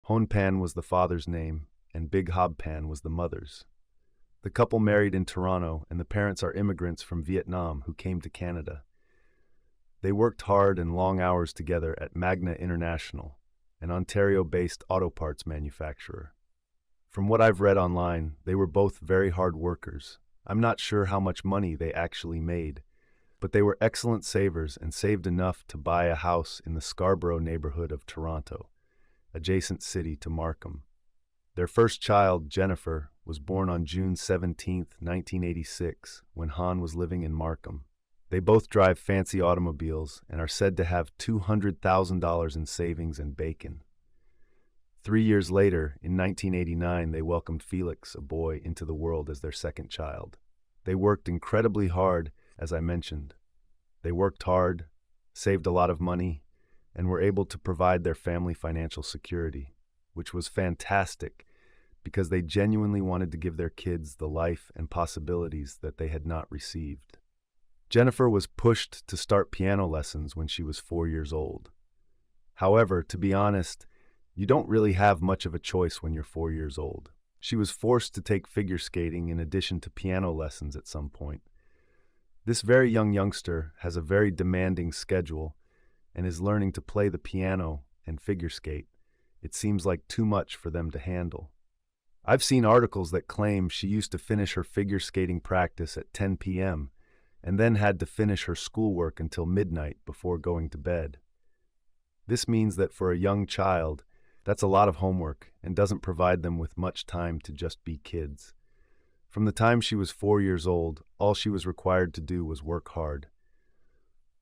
Honpan was the father's name, and Big Hobpan was the mother's. The couple married in Toronto, and the parents are immigrants from Vietnam who came to Canada. They worked hard and long hours together at Magna International, an Ontario-based auto parts manufacturer. From what I've read online, they were both very hard workers. I'm not sure how much money they actually made, but they were excellent savers and saved enough to buy a house in the Scarborough neighborhood of Toronto, adjacent city to Markham. Their first child, Jennifer, was born on June 17, 1986, when Han was living in Markham. They both drive fancy automobiles and are said to have $200,000 in savings and bacon. 3 years later, in 1989, they welcomed Felix, a boy, into the world as their second child. They worked incredibly hard, as I mentioned. They worked hard, saved a lot of money, and were able to provide their family financial security, which was fantastic because they genuinely wanted to give their kids the life and possibilities that they had not received. Jennifer was pushed to start piano lessons when she was 4 years old. However, to be honest, you don't really have much of a choice when you're 4 years old. She was forced to take figure skating in addition to piano lessons at some point. This very young youngster has a very demanding schedule and is learning to play the piano and figure skate. It seems like too much for them to handle. I've seen articles that claim she used to finish her figure skating practice at 10 p.m. and then had to finish her schoolwork until midnight before going to bed. This means that for a young child, that's a lot of homework and doesn't provide them with much time to just be kids. From the time she was 4 years old, all she was required to do was work hard.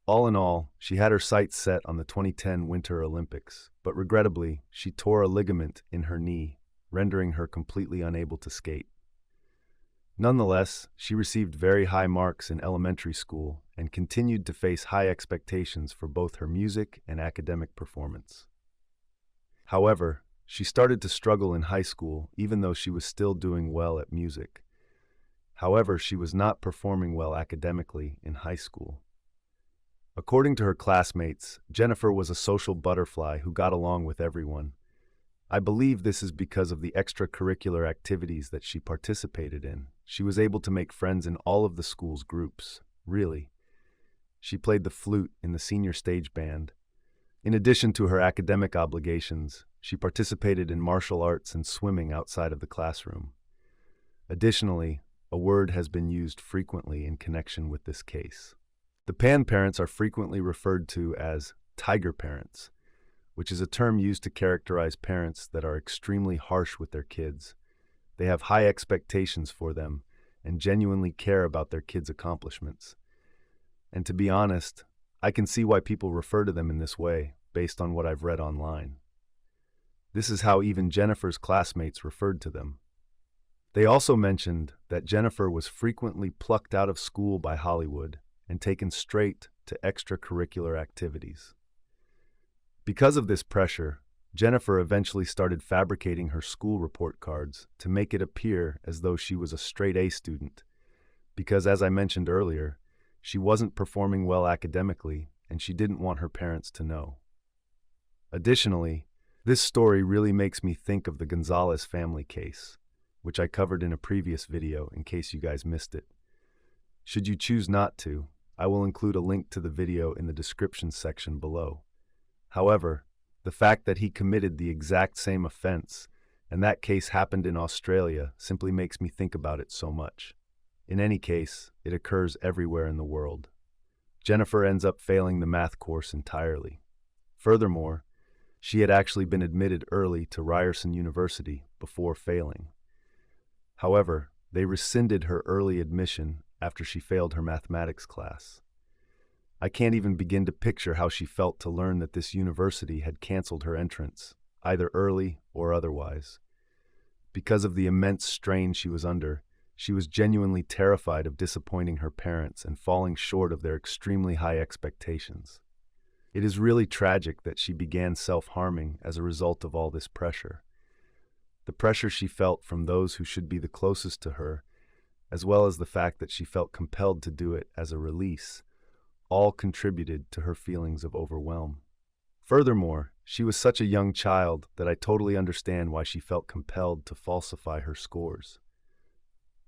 All in all, she had her sights set on the 2010 Winter Olympics, but regrettably, she tore a ligament in her knee, rendering her completely unable to skate. Nonetheless, she received very high marks in elementary school and continued to face high expectations for both her music and academic performance. However, she started to struggle in high school even though she was still doing well at music. However, she was not performing well academically in high school. According to her classmates, Jennifer was a social butterfly who got along with everyone. I believe this is because of the extracurricular activities that she participated in. She was able to make friends in all of the school's groups, really. She played the flute in the senior stage band. In addition to her academic obligations, she participated in martial arts and swimming outside of the classroom. Additionally, a word has been used frequently in connection with this case. The Pan parents are frequently referred to as tiger parents, which is a term used to characterize parents that are extremely harsh with their kids. They have high expectations for them and genuinely care about their kids' accomplishments. And to be honest, I can see why people refer to them in this way based on what I've read online. This is how even Jennifer's classmates referred to them. They also mentioned that Jennifer was frequently plucked out of school by Hollywood and taken straight to extracurricular activities. Because of this pressure, Jennifer eventually started fabricating her school report cards to make it appear as though she was a straight A student, because as I mentioned earlier, she wasn't performing well academically and she didn't want her parents to know. Additionally, this story really makes me think of the Gonzalez family case, which I covered in a previous video in case you guys missed it. Should you choose not to, I will include a link to the video in the description section below. However, the fact that he committed the exact same offense and that case happened in Australia simply makes me think about it so much. In any case, it occurs everywhere in the world. Jennifer ends up failing the math course entirely. Furthermore, she had actually been admitted early to Ryerson University before failing. However, they rescinded her early admission after she failed her mathematics class. I can't even begin to picture how she felt to learn that this university had canceled her entrance, either early or otherwise. Because of the immense strain she was under, she was genuinely terrified of disappointing her parents and falling short of their extremely high expectations. It is really tragic that she began self-harming as a result of all this pressure. The pressure she felt from those who should be the closest to her, as well as the fact that she felt compelled to do it as a release, all contributed to her feelings of overwhelm. Furthermore, She was such a young child that I totally understand why she felt compelled to falsify her scores.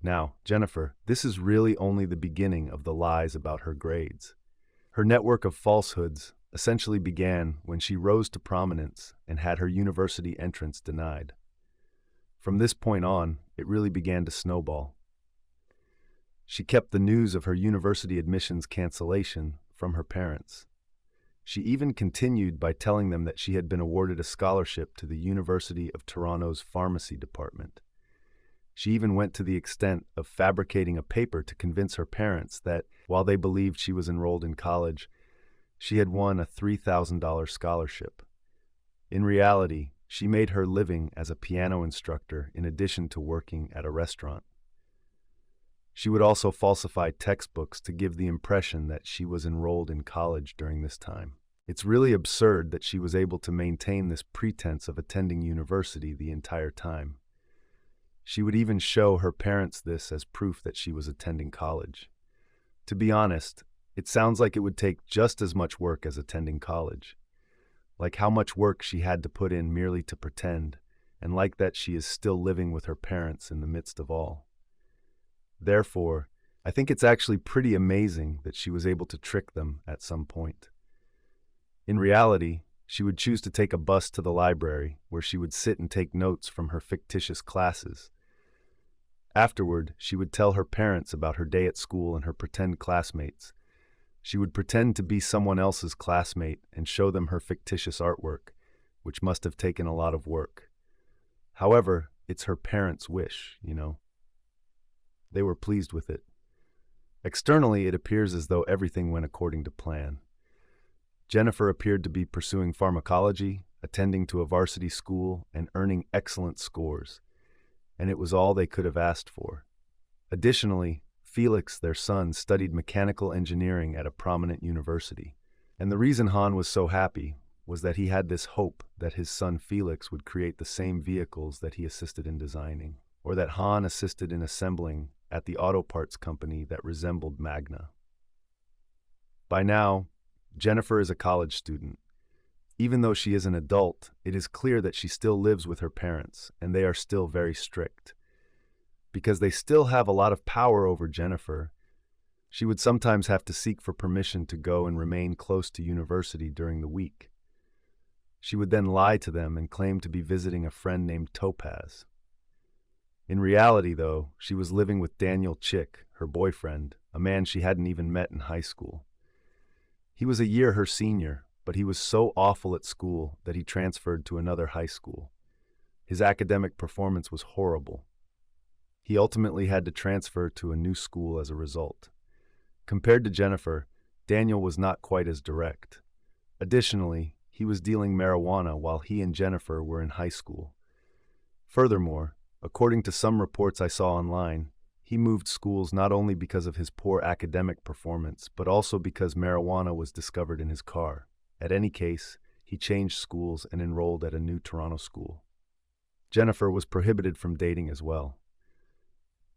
Now, Jennifer, this is really only the beginning of the lies about her grades. Her network of falsehoods essentially began when she rose to prominence and had her university entrance denied. From this point on, it really began to snowball. She kept the news of her university admissions cancellation from her parents. She even continued by telling them that she had been awarded a scholarship to the University of Toronto's pharmacy department. She even went to the extent of fabricating a paper to convince her parents that, while they believed she was enrolled in college, she had won a $3,000 scholarship. In reality, she made her living as a piano instructor in addition to working at a restaurant. She would also falsify textbooks to give the impression that she was enrolled in college during this time. It's really absurd that she was able to maintain this pretense of attending university the entire time. She would even show her parents this as proof that she was attending college. To be honest, it sounds like it would take just as much work as attending college. Like how much work she had to put in merely to pretend, and like that she is still living with her parents in the midst of all. Therefore, I think it's actually pretty amazing that she was able to trick them at some point. In reality, she would choose to take a bus to the library, where she would sit and take notes from her fictitious classes. Afterward, she would tell her parents about her day at school and her pretend classmates. She would pretend to be someone else's classmate and show them her fictitious artwork, which must have taken a lot of work. However, it's her parents' wish, you know. They were pleased with it. Externally, it appears as though everything went according to plan. Jennifer appeared to be pursuing pharmacology, attending to a varsity school, and earning excellent scores. And it was all they could have asked for. Additionally, Felix, their son, studied mechanical engineering at a prominent university. And the reason Han was so happy was that he had this hope that his son Felix would create the same vehicles that he assisted in designing, or that Han assisted in assembling at the auto parts company that resembled Magna. By now, Jennifer is a college student. Even though she is an adult, it is clear that she still lives with her parents, and they are still very strict. Because they still have a lot of power over Jennifer, she would sometimes have to seek for permission to go and remain close to university during the week. She would then lie to them and claim to be visiting a friend named Topaz. In reality, though, she was living with Daniel Chick, her boyfriend, a man she hadn't even met in high school. He was a year her senior, but he was so awful at school that he transferred to another high school. His academic performance was horrible. He ultimately had to transfer to a new school as a result. Compared to Jennifer, Daniel was not quite as direct. Additionally, he was dealing marijuana while he and Jennifer were in high school. Furthermore, according to some reports I saw online, he moved schools not only because of his poor academic performance, but also because marijuana was discovered in his car. At any case, he changed schools and enrolled at a new Toronto school. Jennifer was prohibited from dating as well.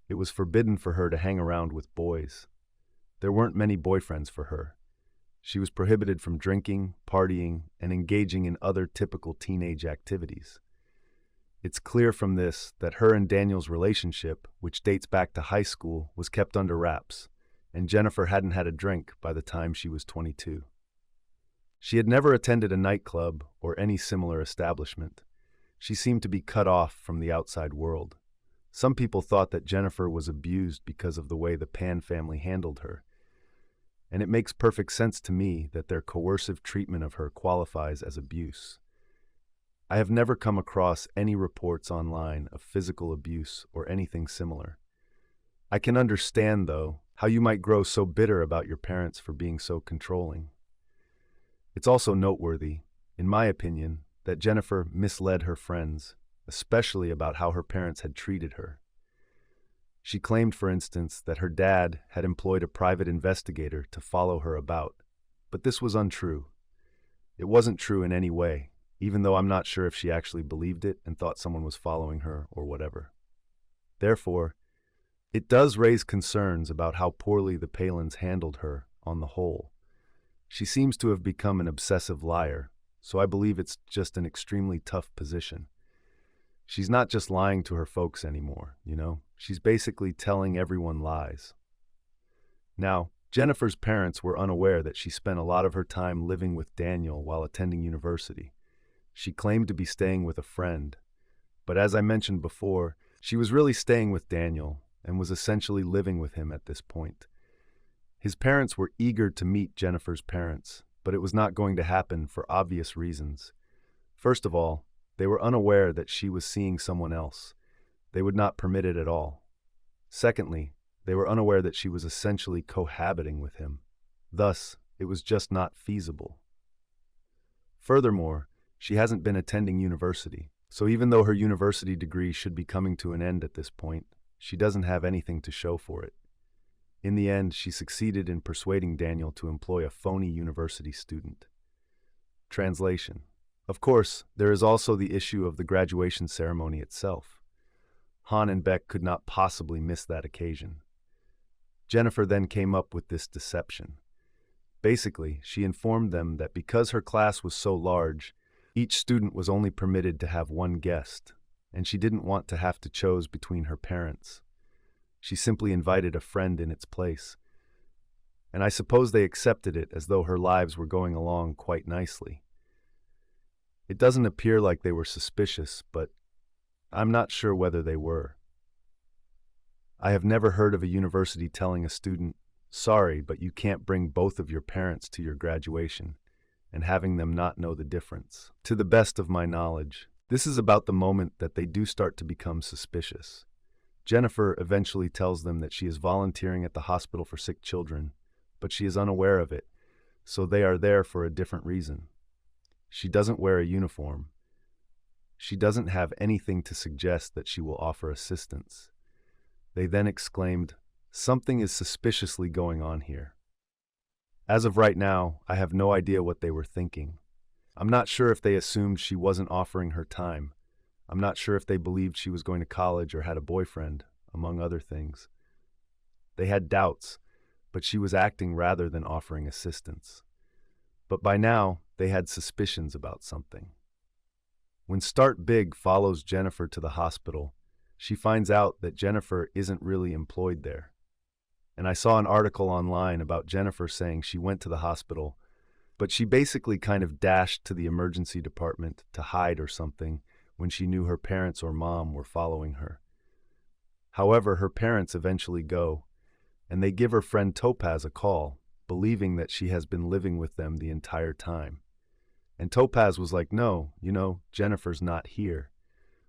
It was forbidden for her to hang around with boys. There weren't many boyfriends for her. She was prohibited from drinking, partying, and engaging in other typical teenage activities. It's clear from this that her and Daniel's relationship, which dates back to high school, was kept under wraps, and Jennifer hadn't had a drink by the time she was 22. She had never attended a nightclub or any similar establishment. She seemed to be cut off from the outside world. Some people thought that Jennifer was abused because of the way the Pan family handled her, and it makes perfect sense to me that their coercive treatment of her qualifies as abuse. I have never come across any reports online of physical abuse or anything similar. I can understand, though, how you might grow so bitter about your parents for being so controlling. It's also noteworthy, in my opinion, that Jennifer misled her friends, especially about how her parents had treated her. She claimed, for instance, that her dad had employed a private investigator to follow her about, but this was untrue. It wasn't true in any way, even though I'm not sure if she actually believed it and thought someone was following her or whatever. Therefore, it does raise concerns about how poorly the Palins handled her on the whole. She seems to have become an obsessive liar, so I believe it's just an extremely tough position. She's not just lying to her folks anymore, you know? She's basically telling everyone lies. Now, Jennifer's parents were unaware that she spent a lot of her time living with Daniel while attending university. She claimed to be staying with a friend, but as I mentioned before, she was really staying with Daniel and was essentially living with him at this point. His parents were eager to meet Jennifer's parents, but it was not going to happen for obvious reasons. First of all, they were unaware that she was seeing someone else. They would not permit it at all. Secondly, they were unaware that she was essentially cohabiting with him. Thus, it was just not feasible. Furthermore, she hasn't been attending university, so even though her university degree should be coming to an end at this point, she doesn't have anything to show for it. In the end, she succeeded in persuading Daniel to employ a phony university student. Translation. Of course, there is also the issue of the graduation ceremony itself. Han and Beck could not possibly miss that occasion. Jennifer then came up with this deception. Basically, she informed them that because her class was so large, each student was only permitted to have one guest, and she didn't want to have to choose between her parents. She simply invited a friend in its place. And I suppose they accepted it as though her lives were going along quite nicely. It doesn't appear like they were suspicious, but I'm not sure whether they were. I have never heard of a university telling a student, "Sorry, but you can't bring both of your parents to your graduation," and having them not know the difference. To the best of my knowledge, this is about the moment that they do start to become suspicious. Jennifer eventually tells them that she is volunteering at the hospital for sick children, but she is unaware of it, so they are there for a different reason. She doesn't wear a uniform. She doesn't have anything to suggest that she will offer assistance. They then exclaimed, "Something is suspiciously going on here." As of right now, I have no idea what they were thinking. I'm not sure if they assumed she wasn't offering her time. I'm not sure if they believed she was going to college or had a boyfriend, among other things. They had doubts, but she was acting rather than offering assistance. But by now, they had suspicions about something. When Start Big follows Jennifer to the hospital, she finds out that Jennifer isn't really employed there. And I saw an article online about Jennifer saying she went to the hospital, but she basically kind of dashed to the emergency department to hide or something when she knew her parents or mom were following her. However, her parents eventually go, and they give her friend Topaz a call, believing that she has been living with them the entire time. And Topaz was like, "No, Jennifer's not here,"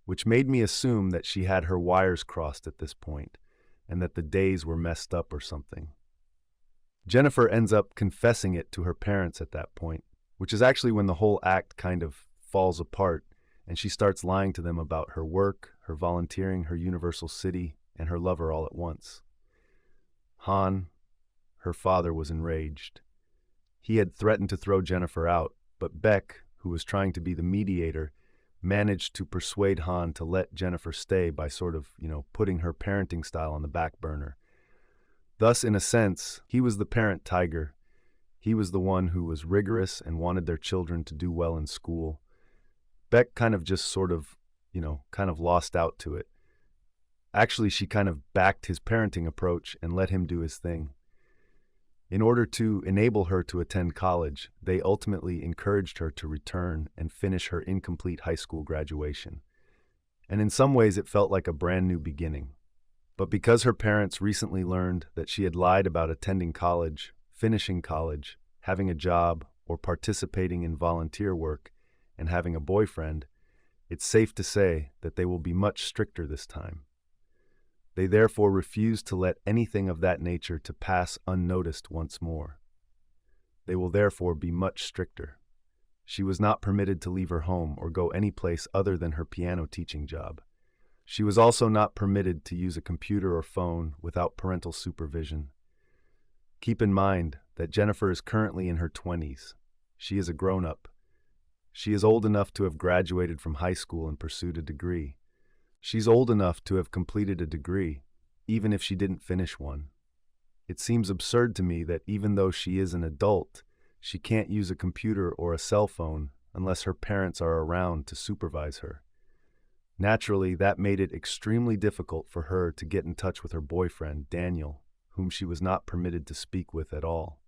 which made me assume that she had her wires crossed at this point, and that the days were messed up or something. Jennifer ends up confessing it to her parents at that point, which is actually when the whole act kind of falls apart, and she starts lying to them about her work, her volunteering, her Universal City, and her lover all at once. Han, her father, was enraged. He had threatened to throw Jennifer out, but Beck, who was trying to be the mediator, managed to persuade Han to let Jennifer stay by sort of, putting her parenting style on the back burner. Thus, in a sense, he was the parent tiger. He was the one who was rigorous and wanted their children to do well in school. Beck kind of just sort of, lost out to it. Actually, she kind of backed his parenting approach and let him do his thing. In order to enable her to attend college, they ultimately encouraged her to return and finish her incomplete high school graduation. And in some ways, it felt like a brand new beginning. But because her parents recently learned that she had lied about attending college, finishing college, having a job, or participating in volunteer work, and having a boyfriend, it's safe to say that they will be much stricter this time. They therefore refuse to let anything of that nature to pass unnoticed once more. They will therefore be much stricter. She was not permitted to leave her home or go any place other than her piano teaching job. She was also not permitted to use a computer or phone without parental supervision. Keep in mind that Jennifer is currently in her 20s. She is a grown-up. She is old enough to have graduated from high school and pursued a degree. She's old enough to have completed a degree, even if she didn't finish one. It seems absurd to me that even though she is an adult, she can't use a computer or a cell phone unless her parents are around to supervise her. Naturally, that made it extremely difficult for her to get in touch with her boyfriend, Daniel, whom she was not permitted to speak with at all.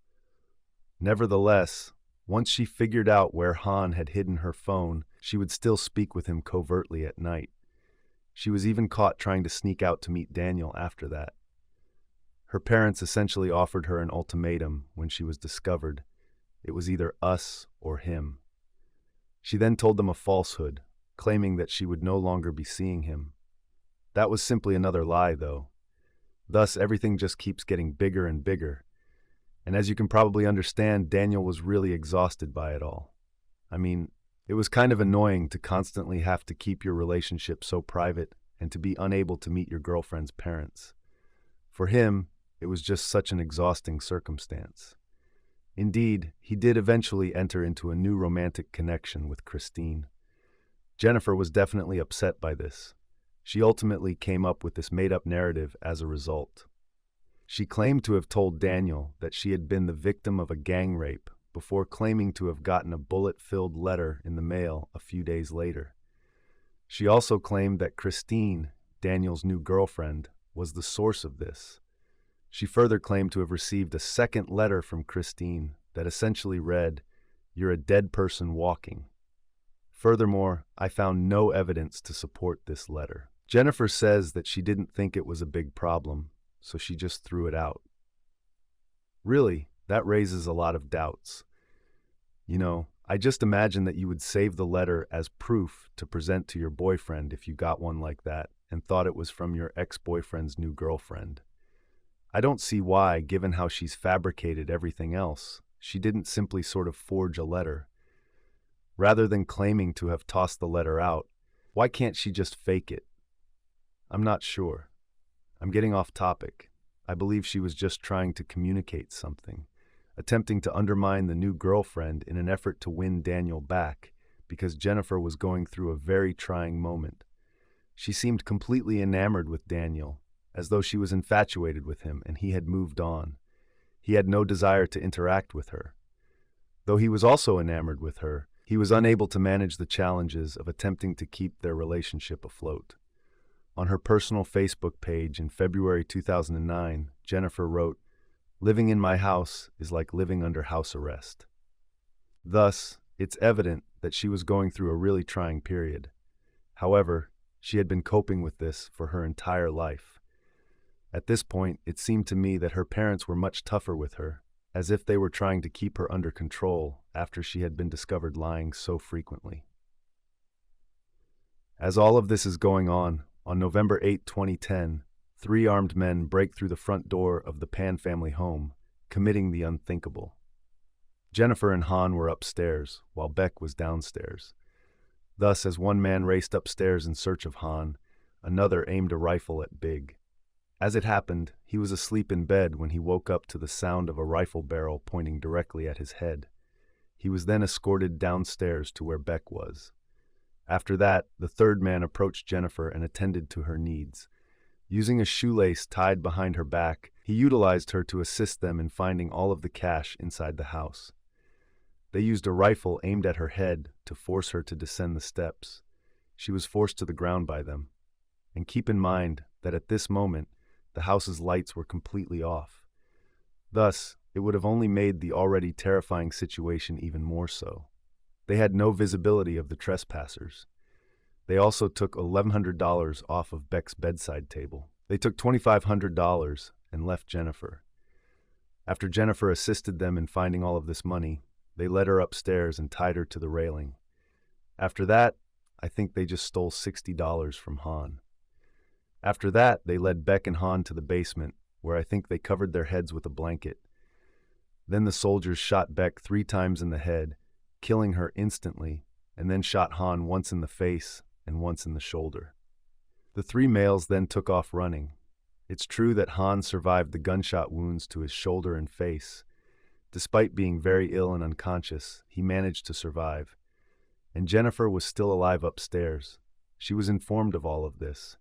Nevertheless, once she figured out where Han had hidden her phone, she would still speak with him covertly at night. She was even caught trying to sneak out to meet Daniel after that. Her parents essentially offered her an ultimatum when she was discovered. It was either us or him. She then told them a falsehood, claiming that she would no longer be seeing him. That was simply another lie, though. Thus, everything just keeps getting bigger and bigger. And as you can probably understand, Daniel was really exhausted by it all. I mean, it was kind of annoying to constantly have to keep your relationship so private and to be unable to meet your girlfriend's parents. For him, it was just such an exhausting circumstance. Indeed, he did eventually enter into a new romantic connection with Christine. Jennifer was definitely upset by this. She ultimately came up with this made-up narrative as a result. She claimed to have told Daniel that she had been the victim of a gang rape before claiming to have gotten a bullet-filled letter in the mail a few days later. She also claimed that Christine, Daniel's new girlfriend, was the source of this. She further claimed to have received a second letter from Christine that essentially read, "You're a dead person walking." Furthermore, I found no evidence to support this letter. Jennifer says that she didn't think it was a big problem, so she just threw it out. Really, that raises a lot of doubts. I just imagine that you would save the letter as proof to present to your boyfriend if you got one like that and thought it was from your ex-boyfriend's new girlfriend. I don't see why, given how she's fabricated everything else, she didn't simply sort of forge a letter. Rather than claiming to have tossed the letter out, why can't she just fake it? I'm not sure. I'm getting off topic. I believe she was just trying to communicate something, attempting to undermine the new girlfriend in an effort to win Daniel back, because Jennifer was going through a very trying moment. She seemed completely enamored with Daniel, as though she was infatuated with him and he had moved on. He had no desire to interact with her. Though he was also enamored with her, he was unable to manage the challenges of attempting to keep their relationship afloat. On her personal Facebook page in February 2009, Jennifer wrote, "Living in my house is like living under house arrest." Thus, it's evident that she was going through a really trying period. However, she had been coping with this for her entire life. At this point, it seemed to me that her parents were much tougher with her, as if they were trying to keep her under control after she had been discovered lying so frequently. As all of this is going on November 8, 2010, 3 armed men break through the front door of the Pan family home, committing the unthinkable. Jennifer and Han were upstairs, while Beck was downstairs. Thus, as one man raced upstairs in search of Han, another aimed a rifle at Big. As it happened, he was asleep in bed when he woke up to the sound of a rifle barrel pointing directly at his head. He was then escorted downstairs to where Beck was. After that, the third man approached Jennifer and attended to her needs. Using a shoelace tied behind her back, he utilized her to assist them in finding all of the cash inside the house. They used a rifle aimed at her head to force her to descend the steps. She was forced to the ground by them. And keep in mind that at this moment, the house's lights were completely off. Thus, it would have only made the already terrifying situation even more so. They had no visibility of the trespassers. They also took $1,100 off of Beck's bedside table. They took $2,500 and left Jennifer. After Jennifer assisted them in finding all of this money, they led her upstairs and tied her to the railing. After that, I think they just stole $60 from Han. After that, they led Beck and Han to the basement, where I think they covered their heads with a blanket. Then the soldiers shot Beck 3 times in the head, killing her instantly, and then shot Han once in the face and once in the shoulder. The 3 males then took off running. It's true that Han survived the gunshot wounds to his shoulder and face. Despite being very ill and unconscious, he managed to survive. And Jennifer was still alive upstairs. She was informed of all of this.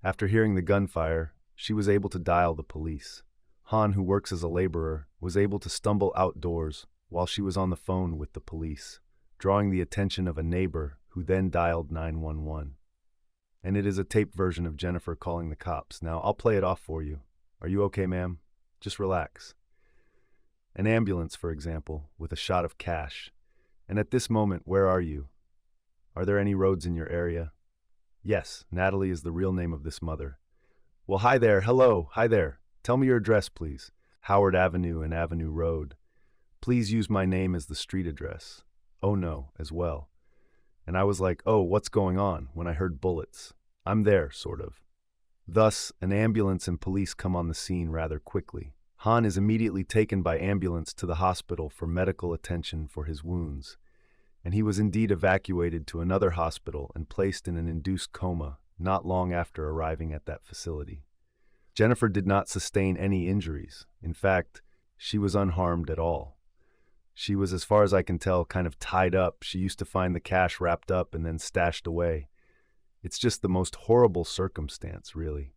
After hearing the gunfire, she was able to dial the police. Han, who works as a laborer, was able to stumble outdoors while she was on the phone with the police. drawing the attention of a neighbor who then dialed 911. And it is a taped version of Jennifer calling the cops. Now, I'll play it off for you. Are you okay, ma'am? Just relax. An ambulance, for example, with a shot of cash. And at this moment, where are you? Are there any roads in your area? Yes, Natalie is the real name of this mother. Well, hi there. Hello. Hi there. Tell me your address, please. Howard Avenue and Avenue Road. Please use my name as the street address. Oh no, as well. And I was like, oh, what's going on, when I heard bullets. I'm there, sort of. Thus, an ambulance and police come on the scene rather quickly. Han is immediately taken by ambulance to the hospital for medical attention for his wounds, and he was indeed evacuated to another hospital and placed in an induced coma not long after arriving at that facility. Jennifer did not sustain any injuries. In fact, she was unharmed at all. She was, as far as I can tell, kind of tied up. She used to find the cash wrapped up and then stashed away. It's just the most horrible circumstance, really.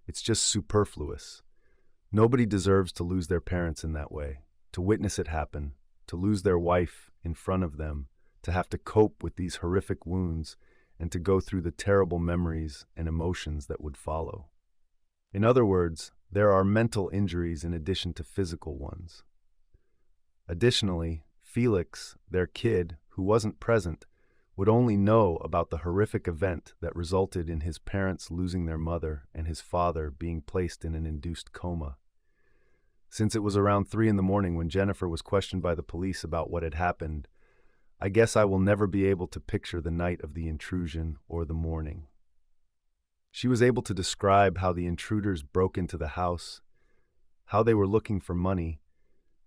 It's just superfluous. Nobody deserves to lose their parents in that way, to witness it happen, to lose their wife in front of them, to have to cope with these horrific wounds, and to go through the terrible memories and emotions that would follow. In other words, there are mental injuries in addition to physical ones. Additionally, Felix, their kid, who wasn't present, would only know about the horrific event that resulted in his parents losing their mother and his father being placed in an induced coma. Since it was around 3 a.m. when Jennifer was questioned by the police about what had happened, I guess I will never be able to picture the night of the intrusion or the morning. She was able to describe how the intruders broke into the house, how they were looking for money,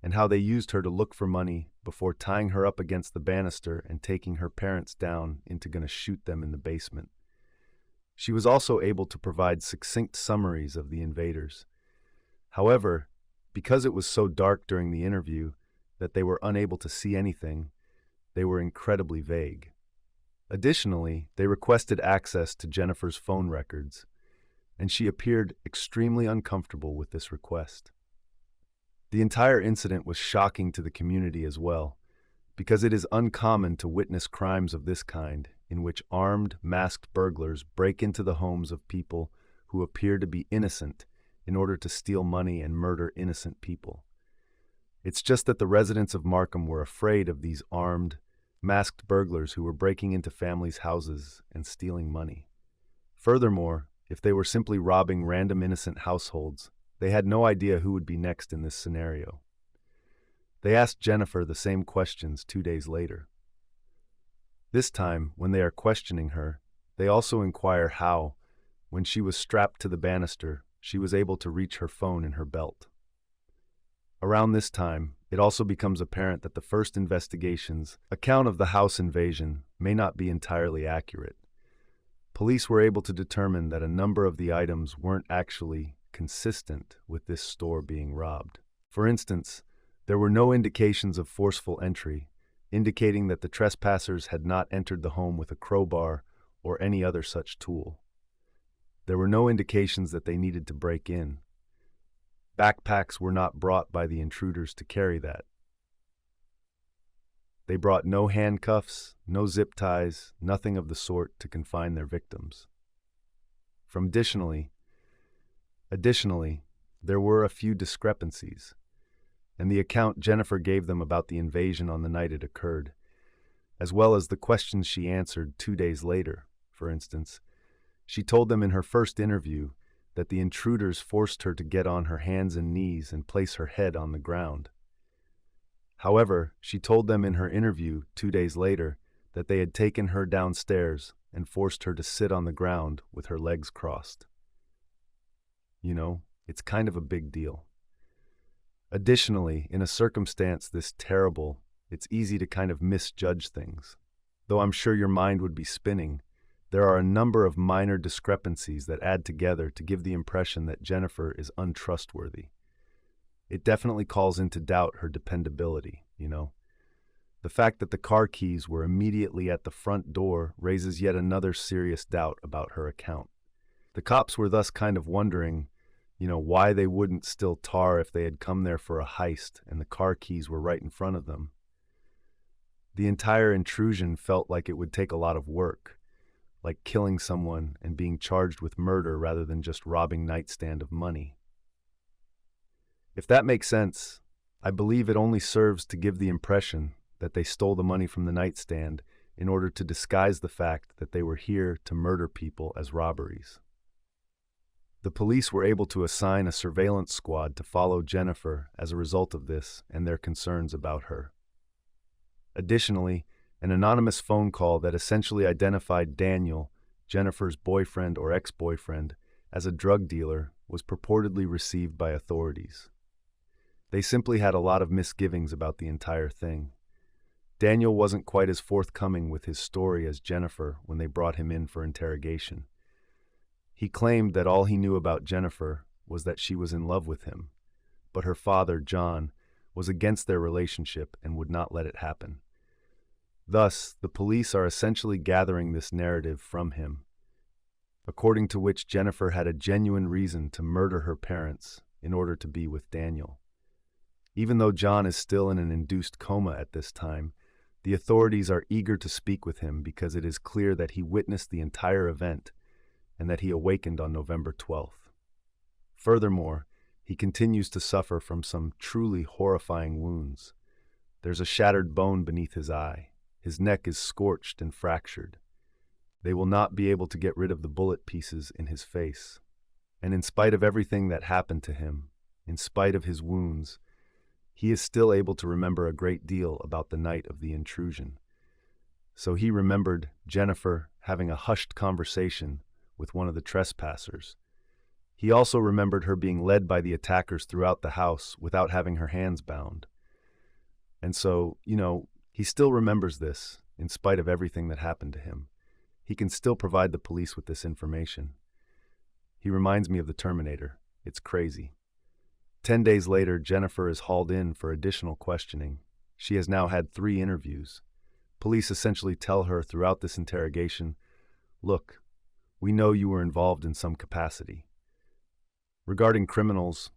and how they used her to look for money before tying her up against the banister and taking her parents down into gonna shoot them in the basement. She was also able to provide succinct summaries of the invaders. However, because it was so dark during the interview that they were unable to see anything, they were incredibly vague. Additionally, they requested access to Jennifer's phone records, and she appeared extremely uncomfortable with this request. The entire incident was shocking to the community as well, because it is uncommon to witness crimes of this kind, in which armed, masked burglars break into the homes of people who appear to be innocent in order to steal money and murder innocent people. It's just that the residents of Markham were afraid of these armed, masked burglars who were breaking into families' houses and stealing money. Furthermore, if they were simply robbing random innocent households, they had no idea who would be next in this scenario. They asked Jennifer the same questions 2 days later. This time, when they are questioning her, they also inquire how, when she was strapped to the banister, she was able to reach her phone in her belt. Around this time, it also becomes apparent that the first investigation's account of the house invasion may not be entirely accurate. Police were able to determine that a number of the items weren't actually consistent with this store being robbed. For instance, there were no indications of forceful entry, indicating that the trespassers had not entered the home with a crowbar or any other such tool. There were no indications that they needed to break in. Backpacks were not brought by the intruders to carry that. They brought no handcuffs, no zip ties, nothing of the sort to confine their victims. Additionally, there were a few discrepancies, and the account Jennifer gave them about the invasion on the night it occurred, as well as the questions she answered 2 days later. For instance, she told them in her first interview that the intruders forced her to get on her hands and knees and place her head on the ground. However, she told them in her interview 2 days later that they had taken her downstairs and forced her to sit on the ground with her legs crossed. You know, it's kind of a big deal. Additionally, in a circumstance this terrible, it's easy to kind of misjudge things. Though I'm sure your mind would be spinning, there are a number of minor discrepancies that add together to give the impression that Jennifer is untrustworthy. It definitely calls into doubt her dependability, you know. The fact that the car keys were immediately at the front door raises yet another serious doubt about her account. The cops were thus kind of wondering, why they wouldn't still tar if they had come there for a heist and the car keys were right in front of them. The entire intrusion felt like it would take a lot of work, like killing someone and being charged with murder rather than just robbing nightstand of money. If that makes sense, I believe it only serves to give the impression that they stole the money from the nightstand in order to disguise the fact that they were here to murder people as robberies. The police were able to assign a surveillance squad to follow Jennifer as a result of this and their concerns about her. Additionally, an anonymous phone call that essentially identified Daniel, Jennifer's boyfriend or ex-boyfriend, as a drug dealer was purportedly received by authorities. They simply had a lot of misgivings about the entire thing. Daniel wasn't quite as forthcoming with his story as Jennifer when they brought him in for interrogation. He claimed that all he knew about Jennifer was that she was in love with him, but her father, John, was against their relationship and would not let it happen. Thus, the police are essentially gathering this narrative from him, according to which Jennifer had a genuine reason to murder her parents in order to be with Daniel. Even though John is still in an induced coma at this time, the authorities are eager to speak with him because it is clear that he witnessed the entire event and that he awakened on November 12th. Furthermore, he continues to suffer from some truly horrifying wounds. There's a shattered bone beneath his eye. His neck is scorched and fractured. They will not be able to get rid of the bullet pieces in his face. And in spite of everything that happened to him, in spite of his wounds, he is still able to remember a great deal about the night of the intrusion. So he remembered Jennifer having a hushed conversation with one of the trespassers. He also remembered her being led by the attackers throughout the house without having her hands bound. And so, he still remembers this in spite of everything that happened to him. He can still provide the police with this information. He reminds me of the Terminator. It's crazy. 10 days later, Jennifer is hauled in for additional questioning. She has now had 3 interviews. Police essentially tell her throughout this interrogation, "Look, we know you were involved in some capacity." Regarding criminals,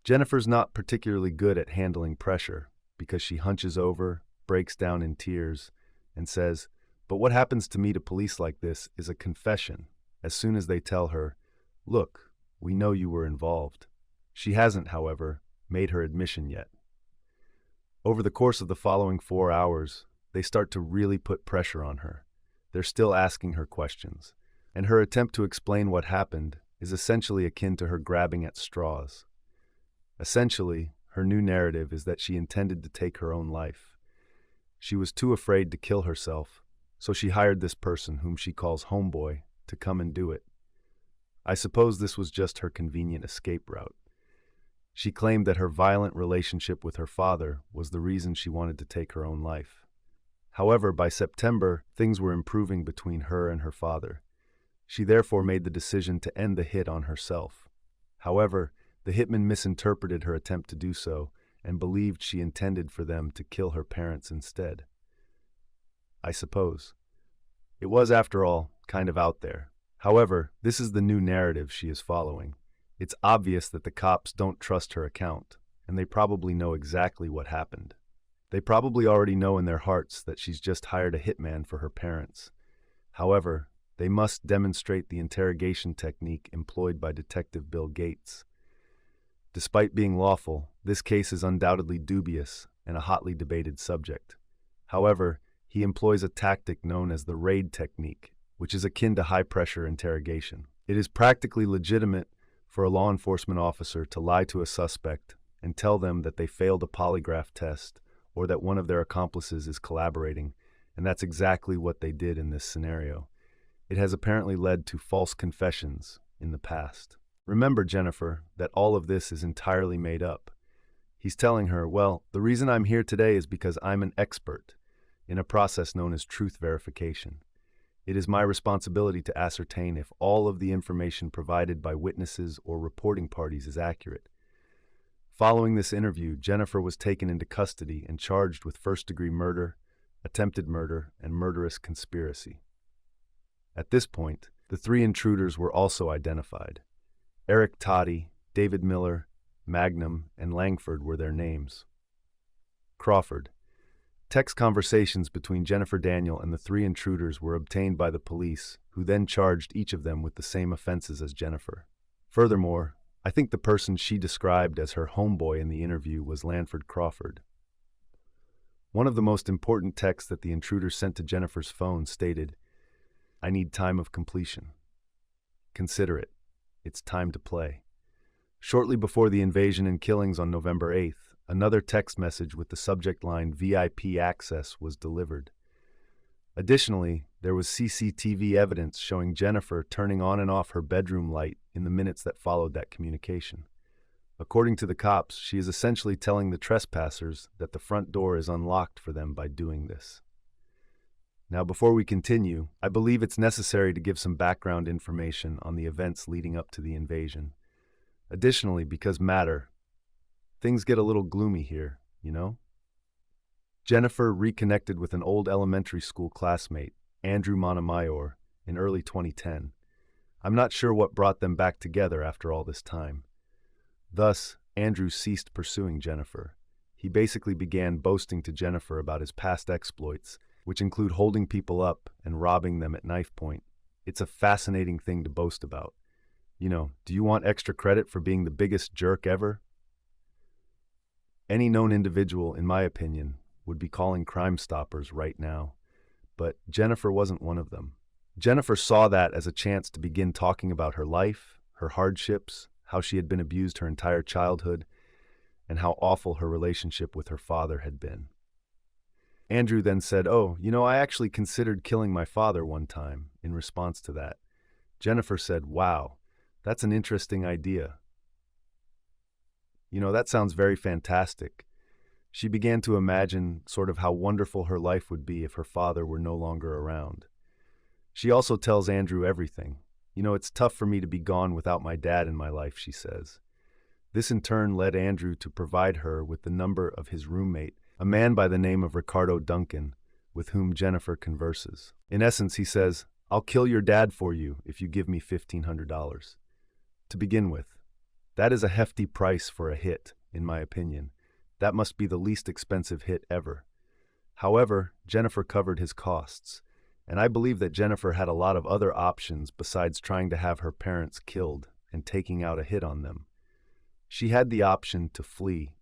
Jennifer's not particularly good at handling pressure because she hunches over, breaks down in tears, and says, "But what happens to me to police like this is a confession," as soon as they tell her, "Look, we know you were involved." She hasn't, however, made her admission yet. Over the course of the following 4 hours, they start to really put pressure on her. They're still asking her questions, and her attempt to explain what happened is essentially akin to her grabbing at straws. Essentially, her new narrative is that she intended to take her own life. She was too afraid to kill herself, so she hired this person, whom she calls Homeboy, to come and do it. I suppose this was just her convenient escape route. She claimed that her violent relationship with her father was the reason she wanted to take her own life. However, by September, things were improving between her and her father. She therefore made the decision to end the hit on herself. However, the hitman misinterpreted her attempt to do so and believed she intended for them to kill her parents instead. I suppose. It was, after all, kind of out there. However, this is the new narrative she is following. It's obvious that the cops don't trust her account, and they probably know exactly what happened. They probably already know in their hearts that she's just hired a hitman for her parents. However, they must demonstrate the interrogation technique employed by Detective Bill Gates. Despite being lawful, this case is undoubtedly dubious and a hotly debated subject. However, he employs a tactic known as the raid technique, which is akin to high-pressure interrogation. It is practically legitimate for a law enforcement officer to lie to a suspect and tell them that they failed a polygraph test or that one of their accomplices is collaborating, and that's exactly what they did in this scenario. It has apparently led to false confessions in the past. Remember, Jennifer, that all of this is entirely made up. He's telling her, "Well, the reason I'm here today is because I'm an expert in a process known as truth verification. It is my responsibility to ascertain if all of the information provided by witnesses or reporting parties is accurate." Following this interview, Jennifer was taken into custody and charged with first-degree murder, attempted murder, and murderous conspiracy. At this point, the 3 intruders were also identified. Eric Toddy, David Miller, Magnum, and Langford were their names. Crawford. Text conversations between Jennifer Daniel and the three intruders were obtained by the police, who then charged each of them with the same offenses as Jennifer. Furthermore, I think the person she described as her homeboy in the interview was Lanford Crawford. One of the most important texts that the intruders sent to Jennifer's phone stated, "I need time of completion. Consider it. It's time to play." Shortly before the invasion and killings on November 8th, another text message with the subject line VIP access was delivered. Additionally, there was CCTV evidence showing Jennifer turning on and off her bedroom light in the minutes that followed that communication. According to the cops, she is essentially telling the trespassers that the front door is unlocked for them by doing this. Now, before we continue, I believe it's necessary to give some background information on the events leading up to the invasion. Additionally, because things get a little gloomy here, you know? Jennifer reconnected with an old elementary school classmate, Andrew Montemayor, in early 2010. I'm not sure what brought them back together after all this time. Thus, Andrew ceased pursuing Jennifer. He basically began boasting to Jennifer about his past exploits, which include holding people up and robbing them at knife point. It's a fascinating thing to boast about. You know, do you want extra credit for being the biggest jerk ever? Any known individual, in my opinion, would be calling Crime Stoppers right now. But Jennifer wasn't one of them. Jennifer saw that as a chance to begin talking about her life, her hardships, how she had been abused her entire childhood, and how awful her relationship with her father had been. Andrew then said, "Oh, I actually considered killing my father one time," in response to that. Jennifer said, "Wow, that's an interesting idea. That sounds very fantastic." She began to imagine sort of how wonderful her life would be if her father were no longer around. She also tells Andrew everything. "It's tough for me to be gone without my dad in my life," she says. This in turn led Andrew to provide her with the number of his roommate, a man by the name of Ricardo Duncan, with whom Jennifer converses. In essence, he says, "I'll kill your dad for you if you give me $1,500. To begin with, that is a hefty price for a hit, in my opinion. That must be the least expensive hit ever. However, Jennifer covered his costs, and I believe that Jennifer had a lot of other options besides trying to have her parents killed and taking out a hit on them. She had the option to flee.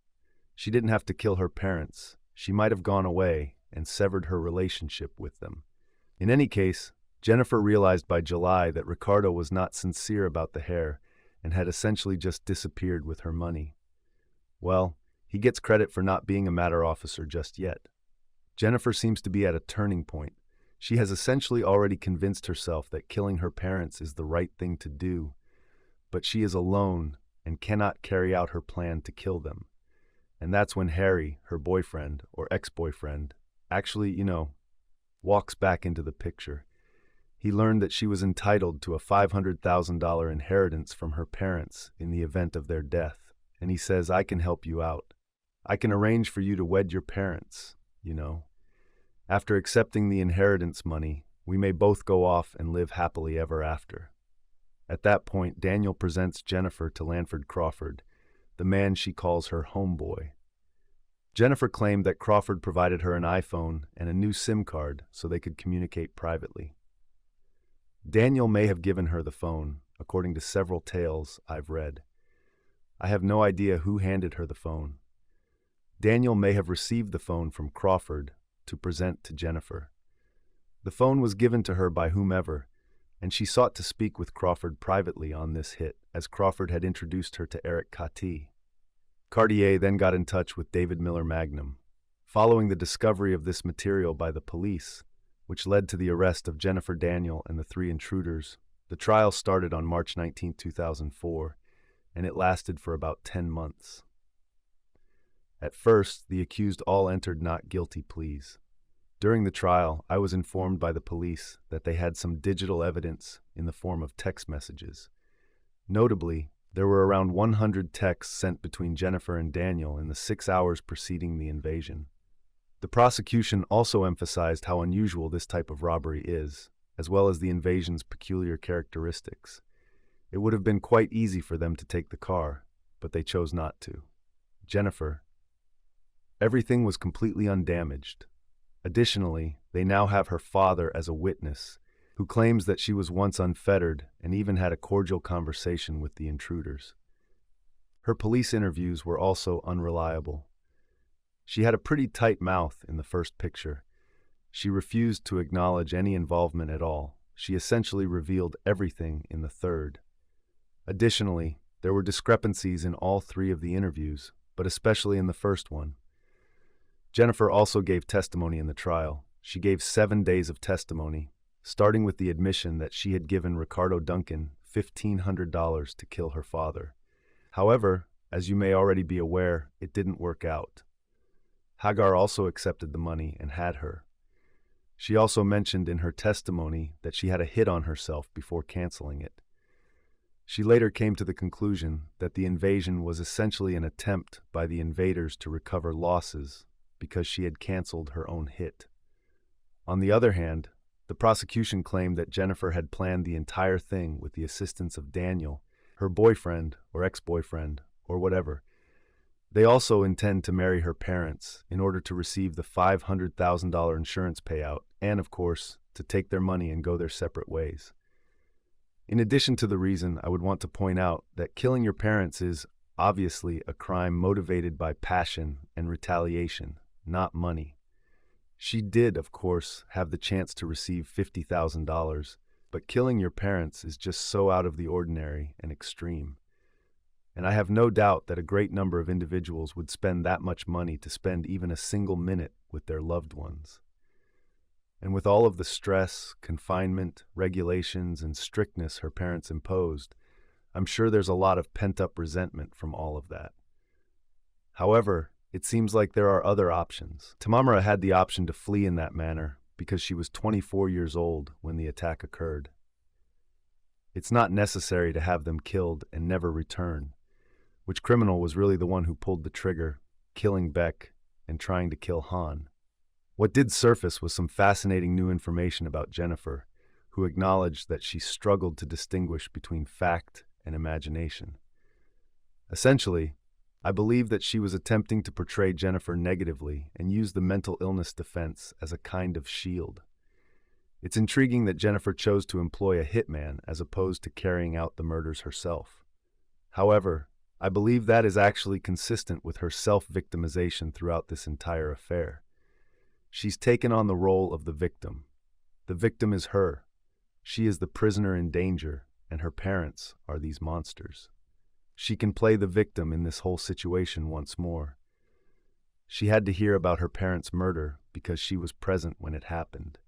She didn't have to kill her parents. She might have gone away and severed her relationship with them. In any case, Jennifer realized by July that Ricardo was not sincere about the hair and had essentially just disappeared with her money. Well, he gets credit for not being a matter officer just yet. Jennifer seems to be at a turning point. She has essentially already convinced herself that killing her parents is the right thing to do, but she is alone and cannot carry out her plan to kill them. And that's when Harry, her boyfriend or ex-boyfriend, actually, walks back into the picture. He learned that she was entitled to a $500,000 inheritance from her parents in the event of their death, and he says, "I can help you out. I can arrange for you to wed your parents, After accepting the inheritance money, we may both go off and live happily ever after." At that point, Daniel presents Jennifer to Lanford Crawford, the man she calls her homeboy. Jennifer claimed that Crawford provided her an iPhone and a new SIM card so they could communicate privately. Daniel may have given her the phone, according to several tales I've read. I have no idea who handed her the phone. Daniel may have received the phone from Crawford to present to Jennifer. The phone was given to her by whomever, and she sought to speak with Crawford privately on this hit, as Crawford had introduced her to Eric Coty. Cartier then got in touch with David Miller Magnum. Following the discovery of this material by the police, which led to the arrest of Jennifer Daniel and the three intruders, the trial started on March 19, 2004, and it lasted for about 10 months. At first, the accused all entered not guilty pleas. During the trial, I was informed by the police that they had some digital evidence in the form of text messages. Notably, there were around 100 texts sent between Jennifer and Daniel in the 6 hours preceding the invasion. The prosecution also emphasized how unusual this type of robbery is, as well as the invasion's peculiar characteristics. It would have been quite easy for them to take the car, but they chose not to. Jennifer. Everything was completely undamaged. Additionally, they now have her father as a witness, who claims that she was once unfettered and even had a cordial conversation with the intruders. Her police interviews were also unreliable. She had a pretty tight mouth in the first picture. She refused to acknowledge any involvement at all. She essentially revealed everything in the third. Additionally, there were discrepancies in all three of the interviews, but especially in the first one. Jennifer also gave testimony in the trial. She gave 7 days of testimony, starting with the admission that she had given Ricardo Duncan $1,500 to kill her father. However, as you may already be aware, it didn't work out. Hagar also accepted the money and had her. She also mentioned in her testimony that she had a hit on herself before canceling it. She later came to the conclusion that the invasion was essentially an attempt by the invaders to recover losses because she had canceled her own hit. On the other hand, the prosecution claimed that Jennifer had planned the entire thing with the assistance of Daniel, her boyfriend or ex-boyfriend or whatever. They also intend to marry her parents in order to receive the $500,000 insurance payout and, of course, to take their money and go their separate ways. In addition to the reason, I would want to point out that killing your parents is obviously a crime motivated by passion and retaliation, not money. She did, of course, have the chance to receive $50,000, but killing your parents is just so out of the ordinary and extreme. And I have no doubt that a great number of individuals would spend that much money to spend even a single minute with their loved ones. And with all of the stress, confinement, regulations, and strictness her parents imposed, I'm sure there's a lot of pent-up resentment from all of that. However, it seems like there are other options. Tamamara had the option to flee in that manner because she was 24 years old when the attack occurred. It's not necessary to have them killed and never return. Which criminal was really the one who pulled the trigger, killing Beck and trying to kill Han? What did surface was some fascinating new information about Jennifer, who acknowledged that she struggled to distinguish between fact and imagination. Essentially, I believe that she was attempting to portray Jennifer negatively and use the mental illness defense as a kind of shield. It's intriguing that Jennifer chose to employ a hitman as opposed to carrying out the murders herself. However, I believe that is actually consistent with her self-victimization throughout this entire affair. She's taken on the role of the victim. The victim is her. She is the prisoner in danger, and her parents are these monsters. She can play the victim in this whole situation once more. She had to hear about her parents' murder because she was present when it happened.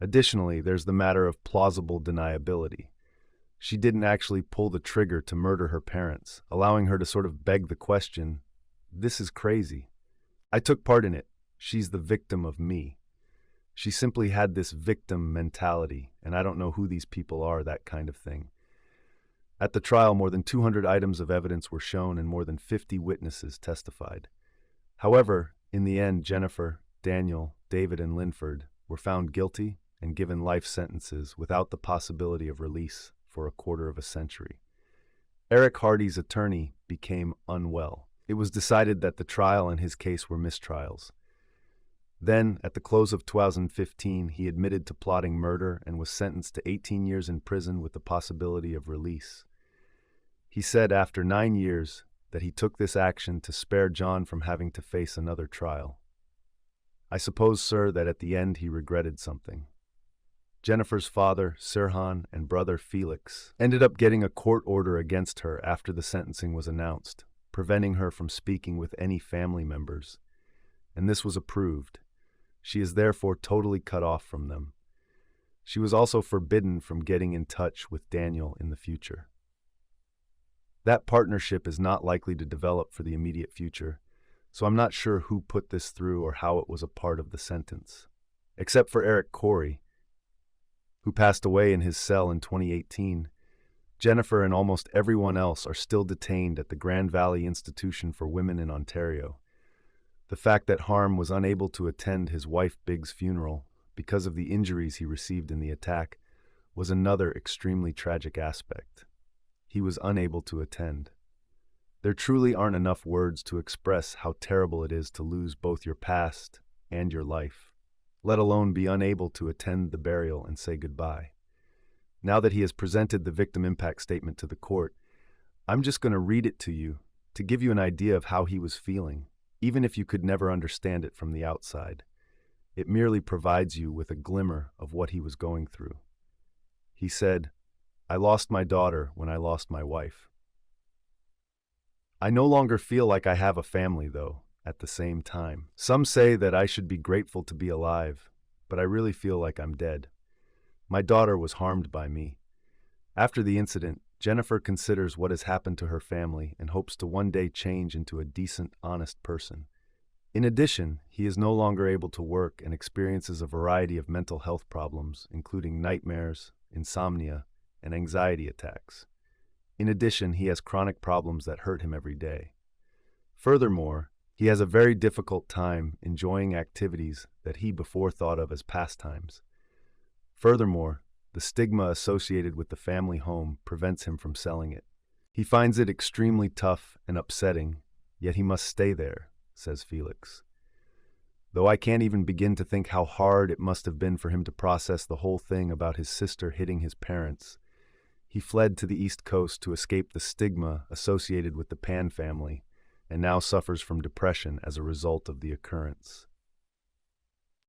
Additionally, there's the matter of plausible deniability. She didn't actually pull the trigger to murder her parents, allowing her to sort of beg the question, this is crazy. I took part in it. She's the victim of me. She simply had this victim mentality, and I don't know who these people are, that kind of thing. At the trial, more than 200 items of evidence were shown and more than 50 witnesses testified. However, in the end, Jennifer, Daniel, David, and Linford were found guilty and given life sentences without the possibility of release for a quarter of a century. Eric Hardy's attorney became unwell. It was decided that the trial and his case were mistrials. Then, at the close of 2015, he admitted to plotting murder and was sentenced to 18 years in prison with the possibility of release. He said after 9 years that he took this action to spare John from having to face another trial. I suppose, sir, that at the end he regretted something. Jennifer's father, Sirhan, and brother Felix ended up getting a court order against her after the sentencing was announced, preventing her from speaking with any family members. And this was approved. She is therefore totally cut off from them. She was also forbidden from getting in touch with Daniel in the future. That partnership is not likely to develop for the immediate future, so I'm not sure who put this through or how it was a part of the sentence. Except for Eric Corey, who passed away in his cell in 2018, Jennifer and almost everyone else are still detained at the Grand Valley Institution for Women in Ontario. The fact that Harm was unable to attend his wife Big's funeral because of the injuries he received in the attack was another extremely tragic aspect. He was unable to attend. There truly aren't enough words to express how terrible it is to lose both your past and your life. let alone be unable to attend the burial and say goodbye. Now that he has presented the victim impact statement to the court, I'm just going to read it to you to give you an idea of how he was feeling, even if you could never understand it from the outside. It merely provides you with a glimmer of what he was going through. He said, "I lost my daughter when I lost my wife. I no longer feel like I have a family, though, at the same time. Some say that I should be grateful to be alive, but I really feel like I'm dead. My daughter was harmed by me." After the incident, Jennifer considers what has happened to her family and hopes to one day change into a decent, honest person. In addition, he is no longer able to work and experiences a variety of mental health problems, including nightmares, insomnia, and anxiety attacks. In addition, he has chronic problems that hurt him every day. Furthermore, he has a very difficult time enjoying activities that he before thought of as pastimes. Furthermore, the stigma associated with the family home prevents him from selling it. He finds it extremely tough and upsetting, yet he must stay there, says Felix. Though I can't even begin to think how hard it must have been for him to process the whole thing about his sister hitting his parents. He fled to the East Coast to escape the stigma associated with the Pan family, and now suffers from depression as a result of the occurrence.